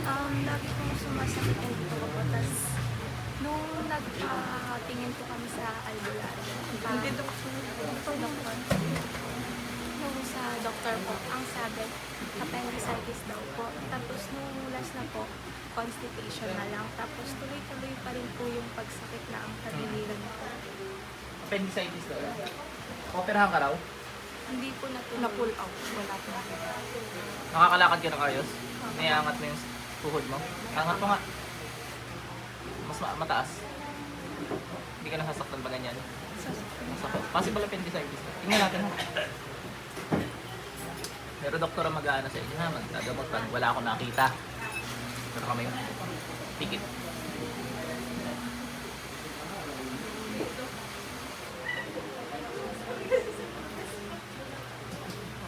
Lagi kong sumasakit ang dito ko po. Tapos, nung nagtingin po kami sa albularyo, Hindi doktor. doktor, nung sa doktor po, ang sabi, appendicitis daw po. Tapos, nung last na po, constipation na lang. Tapos, tuloy-tuloy pa rin po yung pagsakit na ang kadiliran ko. Appendicitis daw. Operahan ka raw? Hindi po Na-pull out. Wala po. Nakakalakad ka ng ayos? May angat mo yung tuhod mo? Angat mo nga. Mas mataas. Hindi ka nasasaktan pa ganyan. Masakit. Possible appendicitis. Tingnan natin ha. Pero doktor ang mag-aano sa inyo ha. Magdadamot pag wala akong nakita. Pero kami yung tikit.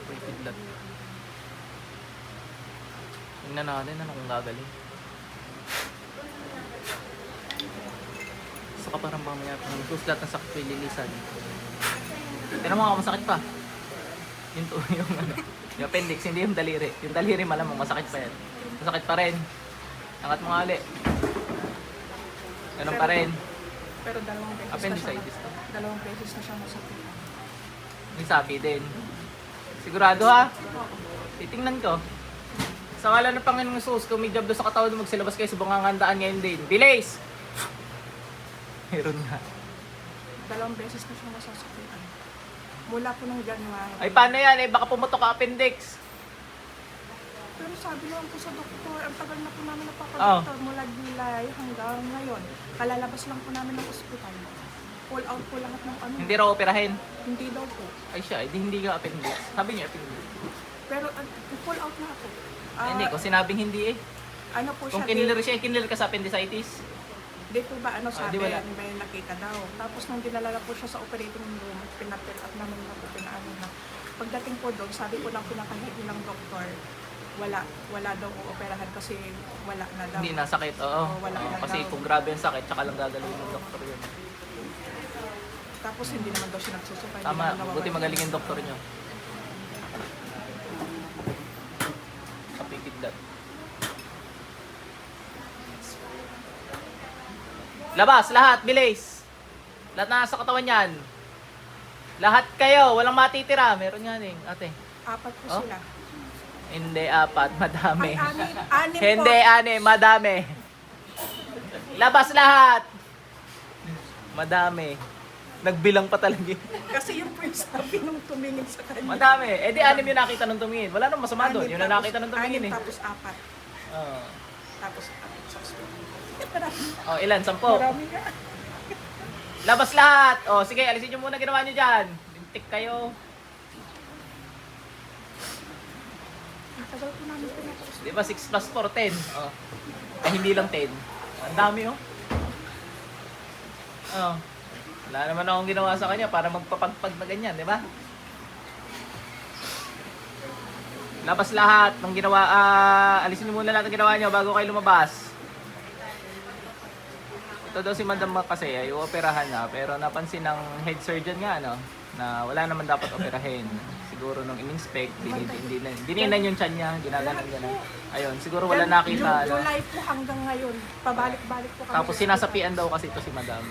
Pidlat. Tingnan natin ano kung gagaling. Saka parang mamaya ng tuslat na sakit ko ililisan. Tignan mo ako masakit pa. Yung ano, yung appendix, hindi yung daliri. Yung daliri malamang masakit pa yan. Masakit pa rin. Angat mo nga ulit. Ganun pa rin. Pero dalawang beses Appendicitis to. Dalawang beses na siya masakit. May sabi din. Sigurado ha? Titingnan ko. Sa ngala ng Panginoong Jesus, kung may job doon sa katawan mo, magsilabas kayo sa bungangandaan ngayon din. Bilis! Meron nga. Dalawang beses na siya masasakitan. Mula po ng January. Ay, paano yan? Eh, baka pumotok ka appendix. Pero sabi naman po sa doktor, ang tagal na po namin napapagdoktor mula July hanggang ngayon. Kalalabas lang po namin ng ospital. Pull out po lahat ng ano. Hindi raw operahin. Hindi daw po. Ay siya, hindi ka appendix. Sabi niya appendix. Pero pull out na ako. Ay, hindi, kung sinabing hindi eh. Ano po Kung siya? kinilir siya, kinilir ka sa appendicitis. Di po ba ano sabi, di wala. may nakita daw. Tapos nung dinala po siya sa operating room, pinapill up namin na po, pinaano na. Pagdating po doon, sabi po ng pinakahigil ng doktor, wala daw operahan kasi wala na daw. Hindi nasakit, oo. Wala Oo, na kasi daw. kung grabe ang sakit, tsaka lang gagalawin ng doktor yun. Tapos hindi naman daw siya nagsusuka. Tama, buti magaling yung doktor nyo. Kapikidlat. Labas, lahat, bilis! Lahat na nasa katawan yan. Lahat kayo, walang matitira. Meron nga ning, ate. 4 po Oh? sila. Hindi, 4, madami. Ay, anim Hindi, po. madami. Labas lahat! Madami. Nagbilang pa talaga yun. Kasi yun po yung sabi nung tumingin sa kanya. Madami. Eh di 6 yung nakita nung tumingin. Wala nang masama doon. Yun na nakita nung tumingin eh. Tapos 4. Oh. Tapos 4 sa ospital. Oh, ilan? 10. Marami nga. Labas lahat! Oh, sige, alisin nyo muna ginawa nyo dyan. Lintik kayo. Ang tagal po namin pinapos. Di ba 6 plus 4, 10? Oh. Eh, hindi lang 10. Ang dami oh. Oh. Wala naman akong ginawa sa kanya para magpapagpag na ganyan, di ba? Labas lahat ng ginawa. Alisin nyo muna lahat ng ginawa nyo bago kayo lumabas. Ito daw si Madam kasi ay operahan na pero napansin ng head surgeon nga no na wala naman dapat operahin. Siguro nung in-inspect, dininan yung tiyan niya, ginaganan niya na. Ayun, siguro wala nakita. July po hanggang ngayon. Pabalik-balik po kami. Tapos sinasapian daw kasi ito si Madam.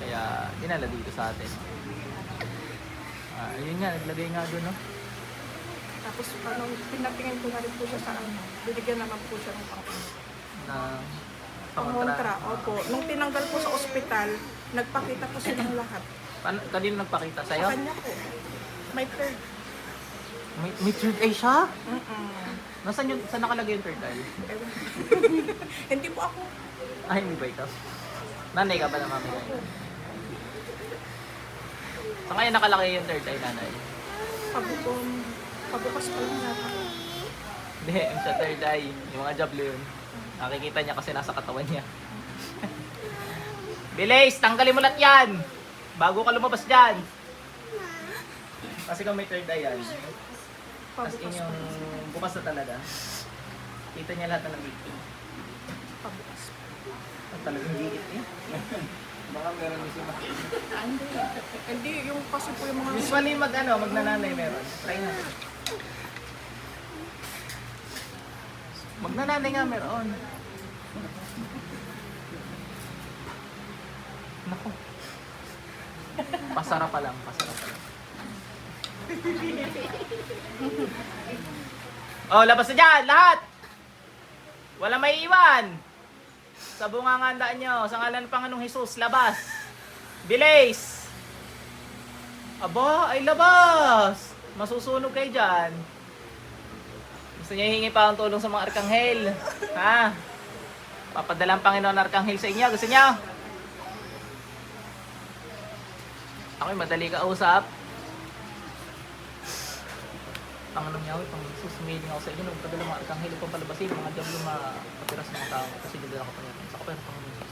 Kaya dinala dito sa atin. Ayun nga, naglagay nga doon no. Tapos pinatingin ko na rin po siya sa ano. Binigyan naman po siya ng Na pangontra. Opo. Nung tinanggal po sa ospital, nagpakita po silang lahat. Kanino nagpakita Sa sa'yo? kanya po. May third. May third eye siya? Mm-mm. Nasaan yun? Saan nakalagay yung third eye? Ewan. Hindi po ako. Ay, hindi ba ikaw? Nanay ka ba na mami kayo? So ngayon nakalagay yung third eye nanay? Pabukas pa lang yata. Hindi, yung sa third eye. Yung mga jablo yun. Nakikita niya kasi nasa katawan niya. Bilis! Tanggalin mo lahat yan! Bago ka lumabas dyan! Kasi kung may third eye yan, as Pabukas in yung bukas na talaga, kita niya lahat na nandito. Pabukas. Ang talagang gigit eh. Baka meron din siya. Hindi. Hindi, yung kasi po yung mga... Usually magnananay meron. Try natin. Magnanay nga meron. Naku. Pasara pa lang, pasara pa lang. Oh, labas na dyan, lahat! Wala may iwan! Sa bungangandaan nyo, sa ngalan ng Panginoong Hesus, labas! Bilis! Aba, ay labas! Masusunog kayo dyan. Gusto niyo hihingi pa ang tulong sa mga arkanghel? Ha? Papadala ang Panginoon ng arkanghel sa inyo. Gusto niyo? Ako'y madali ka usap. Panginoon Yahweh, Panginoon Jesus, humihiling ako sa inyo. Nagpadala mga arkanghel upang palabasin mga diablo makatira sa mga tao. Kasi dala ko pa niya. Sa kapero, Panginoon Jesus.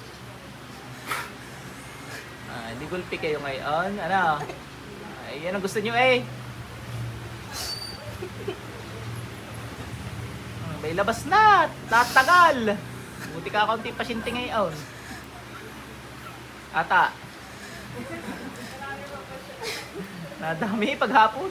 Hindi gulpi kayo ngayon. Ano? Ay, yan ang gusto niyo eh. May labas na! Tatagal! Buti ka kaunti pasyente ngayon. Ata. Nadami paghapon.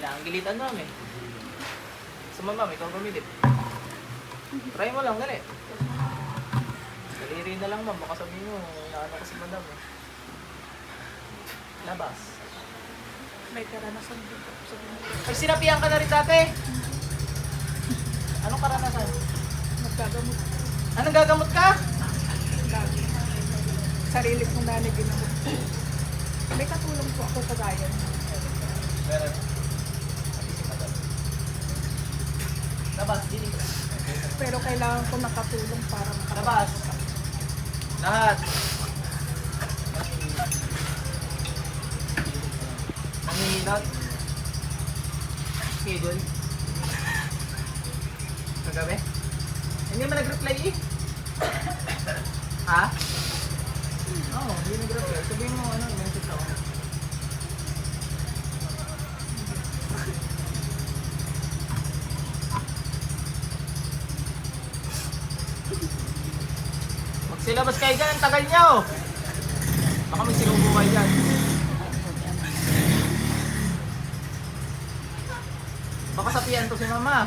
Kailangan gilitan mo eh. Sa mama, ikaw gumilip. Try mo lang, dali. Daliri na lang ma'am, baka sabihin mo, inaano ko si madam eh. Labas. May karanasan dito. Ay, sinapihan ka na rin dati. Anong karanasan? Naggagamot. Anong gagamot ka? Lagi. Sarili kong nanay ginamot. May katulong po ako kagaya. Meron. Sabi si madam. Labas, dinig. Pero kailangan ko nakatulong para Labas. Lahat. Nanginginot. Schedule. Kagabi? Hindi mo nag-reply eh. Ha? Oo, hindi nag-reply. Sabihin mo ano, message ako. Magsilabas kayo dyan, ang tagal nyo! Baka may sinubo kayo dyan. Baka sapian to si mama.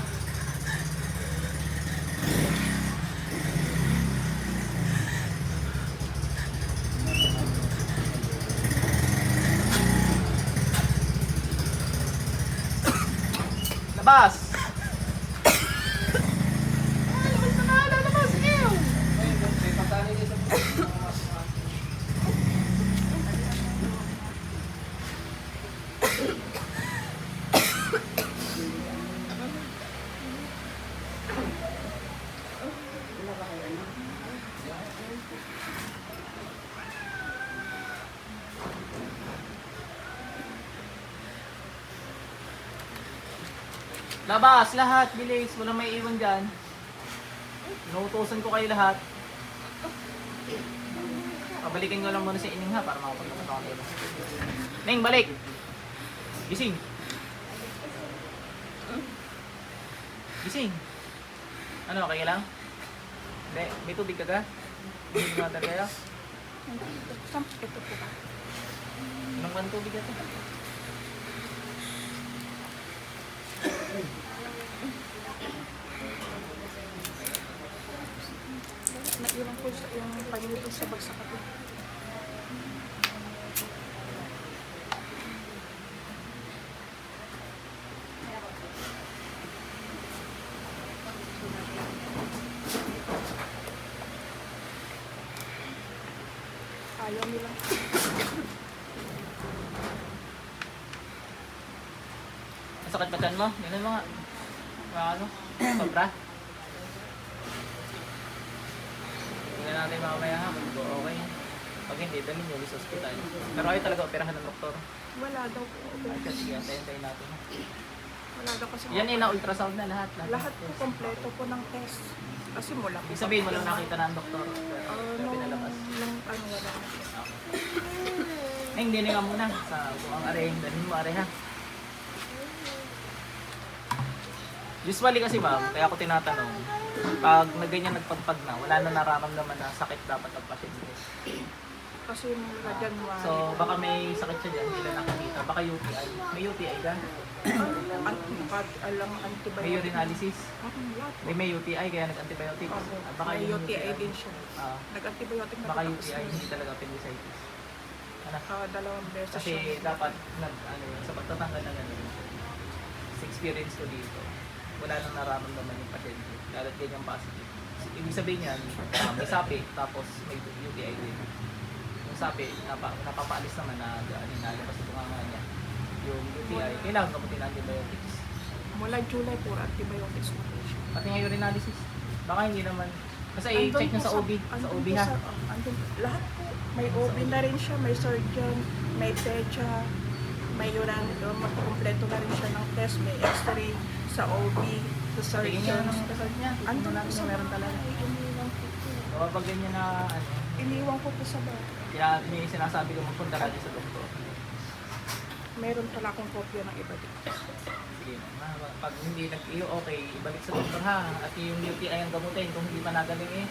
Labas! Labas na nga, lalabas! Ew! May pagkain niya sa Labas, lahat, bilis. Walang may iwan dyan. Inuutosan ko kayo lahat. Pabalikin ko lang muna si Ining ha, para makapunta pa ako nila. Ning, balik! Gising! Gising! Ano, okay ka lang? Hindi, may tubig ka ka? Hindi mo kayo? Ito po ba? Anong kan tubig ito? Naiwan ko yung panito sa bagsak ako. Ayaw nila. Masakit pa dyan mo? Yan ang mga ano? Sobra? Tingnan natin mamaya ha, kung okay. Pag hindi, dalhin nyo sa ospital. Pero kayo talaga operahan ng doktor. Wala daw po. Ay, sige, antayin natin. Wala daw kasi. Yan eh, na-ultrasound na lahat. Lahat po kompleto po ng test. Kasi mula po. Ibig sabihin, walang nakita na ang doktor. Nung, Pinalabas. wala na po. Ay, hindi na nga muna. Sa buong arehing, dalhin mo are ha. Usually kasi ma'am, kaya ako tinatanong, pag na ganyan nagpagpag na, wala na nararamdaman na sakit dapat ang pasyente. Kasi yung mga January. So, baka may sakit siya dyan, hindi na nakikita. Baka UTI. May UTI ka? Alam, May antibiotic. urinalysis? Lahat po. Hindi may UTI, kaya nag-antibiotics. Opo. Baka May yung UTI din siya. Ah, Nag-antibiotic na baka po UTI, tapos hindi talaga appendicitis. Ano? dalawang beses Kasi dapat, ano, yun, sa pagtatanggal ng ano, sa experience ko dito, wala nang nararamdaman yung pasyente. Lalo't ganyang positive. Ibig sabihin yan, may sapi, tapos may UTI din. Yung sapi, napapaalis naman na nalabas ito nga niya. Yung UTI, kailangan gamutin ng antibiotics. Mula July po, antibiotics na po siya. Pati nga urinalysis, baka hindi naman. Kasi Andun i-check nyo po sa OB. Sa andun OB po ha. lahat po. May OB na rin siya, may surgeon, may pecha, may kompleto na rin siya ng test, may x-ray sa OB, sa Tingin niya surgeon. ng kasal niya. Andun natin po sa na meron talaga. bahay, iniwan ko po. So kapag ganyan na ano, Iniwan ko po sa bahay. kaya may sinasabi ko magpunta ka din sa doktor. Meron pala akong kopya ng iba din. Sige pag hindi okay, ibalik sa doktor ha. At yung UTI ang gamutin kung hindi pa nagaling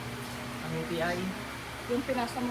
ang UTI. Yung pinasa mo